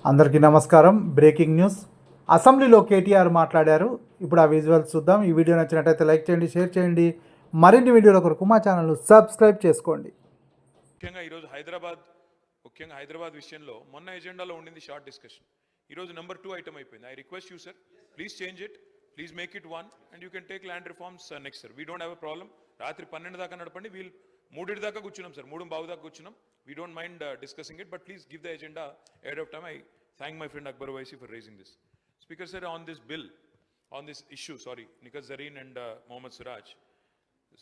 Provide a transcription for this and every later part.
అందరికీ నమస్కారం. Breaking news. అసెంబ్లీలో కేటీఆర్ మాట్లాడారు. ఇప్పుడు ఆ విజువల్స్ చూద్దాం. ఈ వీడియో నచ్చినట్టయితే లైక్ చేయండి, షేర్ చేయండి. మరిన్ని వీడియోల కొరకు మా ఛానల్ను సబ్స్క్రైబ్ చేసుకోండి. ముఖ్యంగా ఈరోజు హైదరాబాద్ విషయంలో మొన్న ఎజెండాలో ఉండింది షార్ట్ డిస్కషన్. ఈరోజు నెంబర్ 2 ఐటమ్ అయిపోయింది. I request you sir, please change it, please make it 1 and you can take land reforms next sir. We don't have a problem. రాత్రి 12 దాకా నడపండి. వీళ్ళు 3 దాకా కూర్చున్నాం సార్, 3:15 దాకా కూర్చున్నాం. We don't mind discussing it, but please give the agenda ahead of time. I thank my friend Akbar Owaisi for raising this. Speaker sir, on this issue, Nikat Zareen and Mohammad Siraj,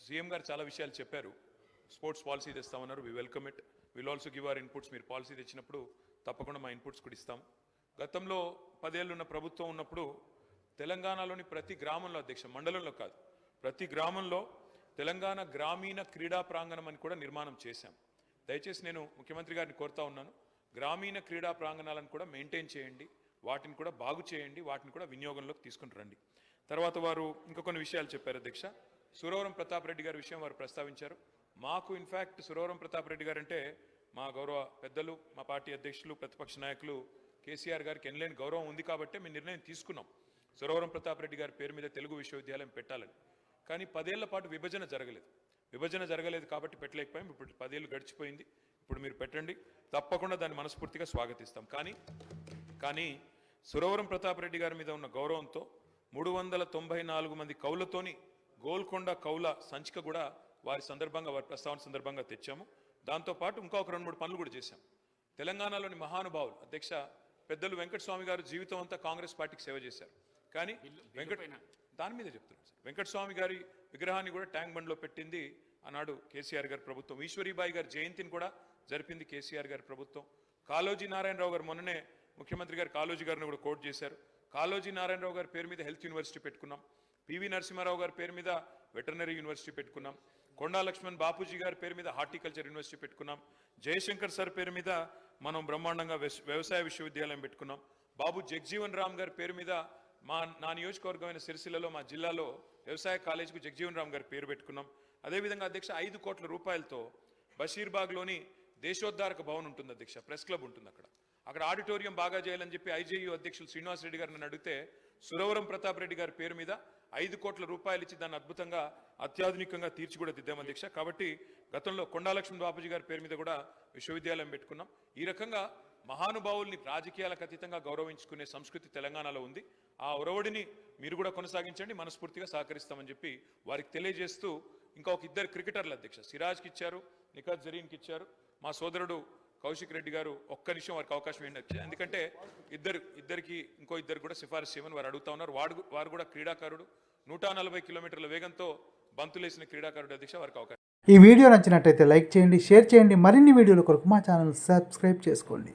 CM గారు చాలా విషయాలు చెప్పారు. Sports policy తెస్తామన్నారు. We welcome it. Will also give our inputs. మీరు policy తెచ్చినప్పుడు తప్పకుండా మా inputs కూడా ఇస్తాం. గతంలో 10 ఏళ్ళు ఉన్న ప్రభుత్వం ఉన్నప్పుడు తెలంగాణలోని ప్రతి గ్రామంలో, అధ్యక్ష, మండలంలో కాదు, ప్రతి గ్రామంలో తెలంగాణ గ్రామీణ క్రీడా ప్రాంగణం అని కూడా నిర్మాణం చేశాం. దయచేసి నేను ముఖ్యమంత్రి గారిని కోరుతా ఉన్నాను, గ్రామీణ క్రీడా ప్రాంగణాలను కూడా మెయింటైన్ చేయండి, వాటిని కూడా బాగు చేయండి, వాటిని కూడా వినియోగంలోకి తీసుకుని రండి. తర్వాత వారు ఇంకా కొన్ని విషయాలు చెప్పారు. అధ్యక్ష, సురవరం ప్రతాప్ రెడ్డి గారి విషయం వారు ప్రస్తావించారు. మాకు ఇన్ఫ్యాక్ట్ సురవరం ప్రతాప్ రెడ్డి గారు అంటే మా గౌరవ పెద్దలు, మా పార్టీ అధ్యక్షులు, ప్రతిపక్ష నాయకులు కేసీఆర్ గారికి ఎనలేని గౌరవం ఉంది కాబట్టి మేము నిర్ణయం తీసుకున్నాం సురవరం ప్రతాప్ రెడ్డి గారి పేరు మీద తెలుగు విశ్వవిద్యాలయం పెట్టాలని. కానీ 10 ఏళ్ల పాటు విభజన జరగలేదు కాబట్టి పెట్టలేకపోయాం. ఇప్పుడు 10 ఏళ్ళు గడిచిపోయింది. ఇప్పుడు మీరు పెట్టండి, తప్పకుండా దాన్ని మనస్ఫూర్తిగా స్వాగతిస్తాం. కానీ సురవరం ప్రతాప్ రెడ్డి గారి మీద ఉన్న గౌరవంతో 394 మంది కౌలతోని గోల్కొండ కౌల సంచిక కూడా వారి ప్రస్తావన సందర్భంగా తెచ్చాము. దాంతోపాటు ఇంకొక 2-3 పనులు కూడా చేశాం. తెలంగాణలోని మహానుభావులు, అధ్యక్ష, పెద్దలు వెంకటస్వామి గారు జీవితం అంతా కాంగ్రెస్ పార్టీకి సేవ చేశారు. కానీ దాని మీద చెప్తున్నాను సార్, వెంకటస్వామి గారి విగ్రహాన్ని కూడా ట్యాంక్ బండ్లో పెట్టింది ఆనాడు కేసీఆర్ గారి ప్రభుత్వం. ఈశ్వరీబాయి గారి జయంతిని కూడా జరిపింది కేసీఆర్ గారి ప్రభుత్వం. కాళోజీ నారాయణరావు గారు, మొన్ననే ముఖ్యమంత్రి గారు కాళోజీ గారిని కూడా కోట్ చేశారు. కాళోజీ నారాయణరావు గారి పేరు మీద హెల్త్ యూనివర్సిటీ పెట్టుకున్నాం. పివి నరసింహారావు గారి పేరు మీద వెటర్నరీ యూనివర్సిటీ పెట్టుకున్నాం. కొండా లక్ష్మణ్ బాపూజీ గారి పేరు మీద హార్టికల్చర్ యూనివర్సిటీ పెట్టుకున్నాం. జయశంకర్ సార్ పేరు మీద మనం బ్రహ్మాండంగా వ్యవసాయ విశ్వవిద్యాలయం పెట్టుకున్నాం. బాబు జగ్జీవన్ రామ్ గారి పేరు మీద నా నియోజకవర్గమైన సిరిసిల్లలో, మా జిల్లాలో వ్యవసాయ కాలేజీకు జగ్జీవన్ రామ్ గారి పేరు పెట్టుకున్నాం. అదేవిధంగా అధ్యక్ష, 5 కోట్ల రూపాయలతో బషీర్బాగ్లోని దేశోద్ధారక భవన్ ఉంటుంది అధ్యక్ష, ప్రెస్ క్లబ్ ఉంటుంది అక్కడ ఆడిటోరియం బాగా చేయాలని చెప్పి ఐజేయూ అధ్యక్షులు శ్రీనివాస్ రెడ్డి గారిని అడిగితే సురవరం ప్రతాప్ రెడ్డి గారి పేరు మీద 5 కోట్ల రూపాయలు ఇచ్చి దాన్ని అద్భుతంగా అత్యాధునికంగా తీర్చి కూడా దిద్దాం అధ్యక్ష. కాబట్టి గతంలో కొండా లక్ష్మణ్ బాపూజీ గారి పేరు మీద కూడా విశ్వవిద్యాలయం పెట్టుకున్నాం. ఈ రకంగా మహానుభావుల్ని రాజకీయాలకు అతీతంగా గౌరవించుకునే సంస్కృతి తెలంగాణలో ఉంది. ఆ ఒరవడిని మీరు కూడా కొనసాగించండి, మనస్ఫూర్తిగా సహకరిస్తామని చెప్పి వారికి తెలియజేస్తూ, ఇంకా ఒక 2 క్రికెటర్లు అధ్యక్ష, సిరాజ్కి ఇచ్చారు, నిఖత్ జరీన్కి ఇచ్చారు. మా సోదరుడు కౌశిక్ రెడ్డి గారు ఒక్క నిమిషం వారికి అవకాశం ఏంటి, ఎందుకంటే ఇద్దరికి ఇంకో 2 కూడా సిఫారసు చేయమని వారు అడుగుతా ఉన్నారు. వారు కూడా క్రీడాకారుడు, 140 కిలోమీటర్ల వేగంతో బంతులేసిన క్రీడాకారుడు అధ్యక్ష. వారికి అవకాశం. ఈ వీడియో నచ్చినట్టయితే లైక్ చేయండి, షేర్ చేయండి. మరిన్ని వీడియోల కొరకు మా ఛానల్ సబ్స్క్రైబ్ చేసుకోండి.